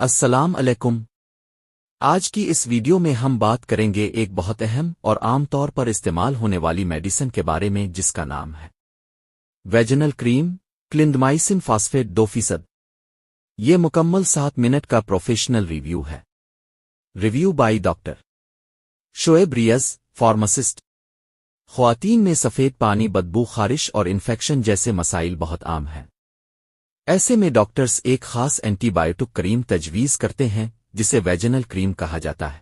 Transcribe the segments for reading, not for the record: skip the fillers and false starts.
السلام علیکم۔ آج کی اس ویڈیو میں ہم بات کریں گے ایک بہت اہم اور عام طور پر استعمال ہونے والی میڈیسن کے بارے میں جس کا نام ہے ویجنل کریم کلینڈمائسن فاسفیٹ 2%۔ یہ مکمل 7 منٹ کا پروفیشنل ریویو ہے۔ Review by doctor Shoaib Riaz, pharmacist. خواتین میں سفید پانی، بدبو، خارش اور انفیکشن جیسے مسائل بہت عام ہیں۔ ایسے میں ڈاکٹرز ایک خاص اینٹی بائیوٹک کریم تجویز کرتے ہیں جسے ویجنل کریم کہا جاتا ہے۔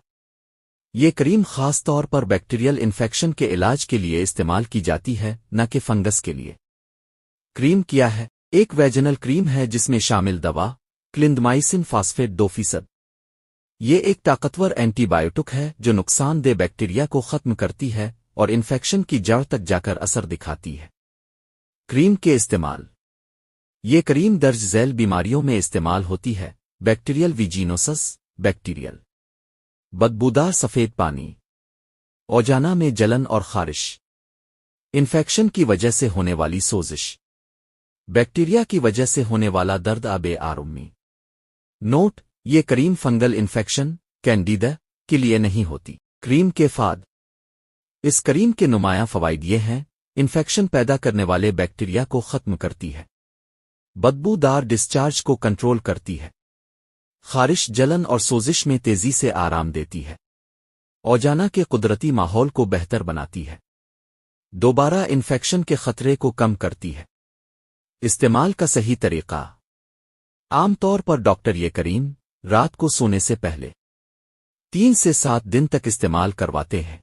یہ کریم خاص طور پر بیکٹیریل انفیکشن کے علاج کے لیے استعمال کی جاتی ہے، نہ کہ فنگس کے لیے۔ کریم کیا ہے؟ ایک ویجنل کریم ہے جس میں شامل دوا کلینڈمائسن فاسفیٹ 2%۔ یہ ایک طاقتور اینٹی بائیوٹک ہے جو نقصان دہ بیکٹیریا کو ختم کرتی ہے اور انفیکشن کی جڑ تک جا کر اثر دکھاتی ہے۔ کریم کے استعمال۔ یہ کریم درج ذیل بیماریوں میں استعمال ہوتی ہے: بیکٹیریل ویجینوسس، بیکٹیریل بدبودار سفید پانی، اوجانا میں جلن اور خارش، انفیکشن کی وجہ سے ہونے والی سوزش، بیکٹیریا کی وجہ سے ہونے والا درد بے آرامی۔ نوٹ: یہ کریم فنگل انفیکشن کینڈیڈا کے لیے نہیں ہوتی۔ کریم کے فائدے۔ اس کریم کے نمایاں فوائد یہ ہیں: انفیکشن پیدا کرنے والے بیکٹیریا کو ختم کرتی ہے، بدبو دار ڈسچارج کو کنٹرول کرتی ہے، خارش، جلن اور سوزش میں تیزی سے آرام دیتی ہے، اوجانا کے قدرتی ماحول کو بہتر بناتی ہے، دوبارہ انفیکشن کے خطرے کو کم کرتی ہے۔ استعمال کا صحیح طریقہ۔ عام طور پر ڈاکٹر یہ کریم رات کو سونے سے پہلے 3 سے 7 دن تک استعمال کرواتے ہیں۔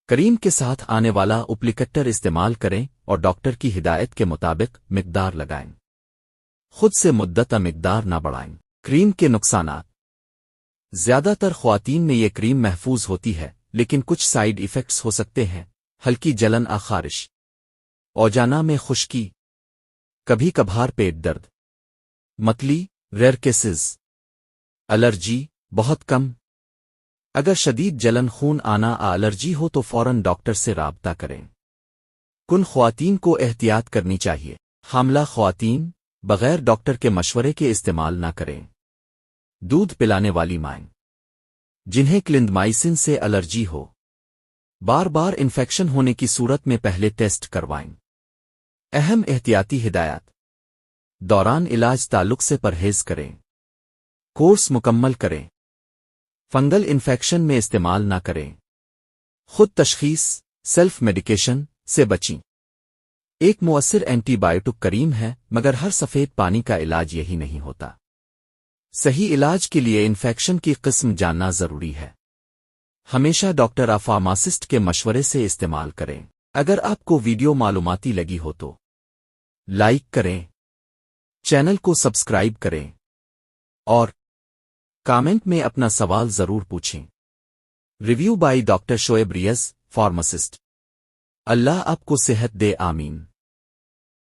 کریم کے ساتھ آنے والا اپلیکٹر استعمال کریں اور ڈاکٹر کی ہدایت کے مطابق مقدار لگائیں۔ خود سے مدت مقدار نہ بڑھائیں۔ کریم کے نقصانات۔ زیادہ تر خواتین میں یہ کریم محفوظ ہوتی ہے، لیکن کچھ سائیڈ ایفیکٹس ہو سکتے ہیں: ہلکی جلن، خارش، اوجانا میں خشکی، کبھی کبھار پیٹ درد، متلی ریئر کیسز، الرجی بہت کم۔ اگر شدید جلن، خون آنا، الرجی ہو تو فوراً ڈاکٹر سے رابطہ کریں۔ کن خواتین کو احتیاط کرنی چاہیے۔ حاملہ خواتین بغیر ڈاکٹر کے مشورے کے استعمال نہ کریں۔ دودھ پلانے والی مائیں جنہیں کلینڈمائسن سے الرجی ہو، بار بار انفیکشن ہونے کی صورت میں پہلے ٹیسٹ کروائیں۔ اہم احتیاطی ہدایات۔ دوران علاج تعلق سے پرہیز کریں، کورس مکمل کریں، فنگل انفیکشن میں استعمال نہ کریں، خود تشخیص سیلف میڈیکیشن سے بچیں۔ ایک مؤثر اینٹی بائیوٹک کریم ہے، مگر ہر سفید پانی کا علاج یہی نہیں ہوتا۔ صحیح علاج کے لیے انفیکشن کی قسم جاننا ضروری ہے۔ ہمیشہ ڈاکٹر فارماسسٹ کے مشورے سے استعمال کریں۔ اگر آپ کو ویڈیو معلوماتی لگی ہو تو لائک کریں، چینل کو سبسکرائب کریں اور کامنٹ میں اپنا سوال ضرور پوچھیں۔ Review by doctor Shoaib Riaz, pharmacist. Allah آپ کو صحت دے، آمین۔